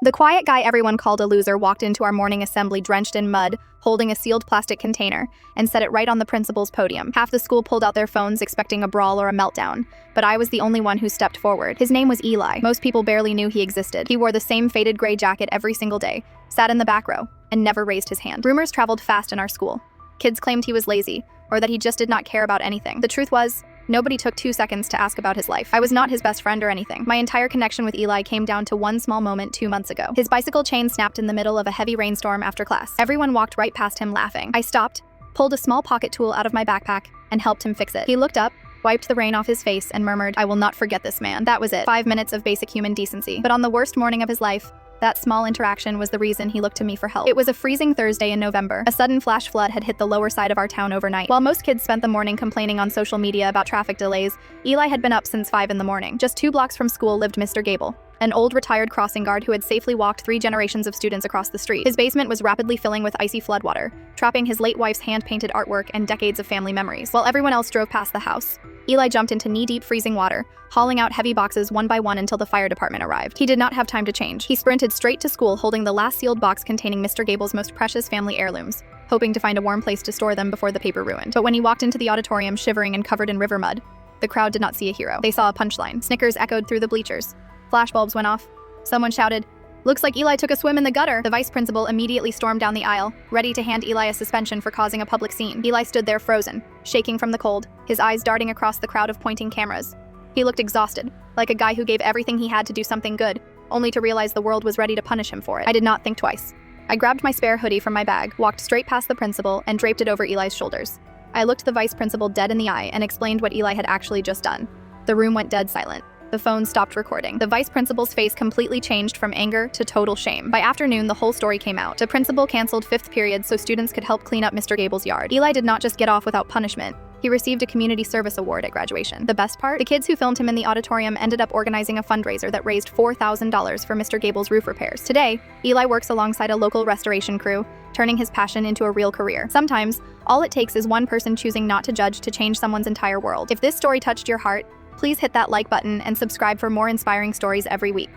The quiet guy everyone called a loser walked into our morning assembly drenched in mud, holding a sealed plastic container, and set it right on the principal's podium. Half the school pulled out their phones expecting a brawl or a meltdown, but I was the only one who stepped forward. His name was Eli. Most people barely knew he existed. He wore the same faded gray jacket every single day, sat in the back row, and never raised his hand. Rumors traveled fast in our school. Kids claimed he was lazy, or that he just did not care about anything. The truth was, nobody took 2 seconds to ask about his life. I was not his best friend or anything. My entire connection with Eli came down to one small moment 2 months ago. His bicycle chain snapped in the middle of a heavy rainstorm after class. Everyone walked right past him laughing. I stopped, pulled a small pocket tool out of my backpack, and helped him fix it. He looked up, wiped the rain off his face, and murmured, "I will not forget this man." That was it. 5 minutes of basic human decency. But on the worst morning of his life, that small interaction was the reason he looked to me for help. It was a freezing Thursday in November. A sudden flash flood had hit the lower side of our town overnight. While most kids spent the morning complaining on social media about traffic delays, Eli had been up since 5 in the morning. Just 2 blocks from school lived Mr. Gable, an old retired crossing guard who had safely walked 3 generations of students across the street. His basement was rapidly filling with icy floodwater, trapping his late wife's hand-painted artwork and decades of family memories. While everyone else drove past the house, Eli jumped into knee-deep freezing water, hauling out heavy boxes one by one until the fire department arrived. He did not have time to change. He sprinted straight to school holding the last sealed box containing Mr. Gable's most precious family heirlooms, hoping to find a warm place to store them before the paper ruined. But when he walked into the auditorium shivering and covered in river mud, the crowd did not see a hero. They saw a punchline. Snickers echoed through the bleachers. Flashbulbs went off. Someone shouted, "Looks like Eli took a swim in the gutter." The vice principal immediately stormed down the aisle, ready to hand Eli a suspension for causing a public scene. Eli stood there frozen, shaking from the cold, his eyes darting across the crowd of pointing cameras. He looked exhausted, like a guy who gave everything he had to do something good, only to realize the world was ready to punish him for it. I did not think twice. I grabbed my spare hoodie from my bag, walked straight past the principal, and draped it over Eli's shoulders. I looked the vice principal dead in the eye and explained what Eli had actually just done. The room went dead silent. The phone stopped recording. The vice principal's face completely changed from anger to total shame. By afternoon, the whole story came out. The principal canceled 5th period so students could help clean up Mr. Gable's yard. Eli did not just get off without punishment. He received a community service award at graduation. The best part? The kids who filmed him in the auditorium ended up organizing a fundraiser that raised $4,000 for Mr. Gable's roof repairs. Today, Eli works alongside a local restoration crew, turning his passion into a real career. Sometimes, all it takes is one person choosing not to judge to change someone's entire world. If this story touched your heart, please hit that like button and subscribe for more inspiring stories every week.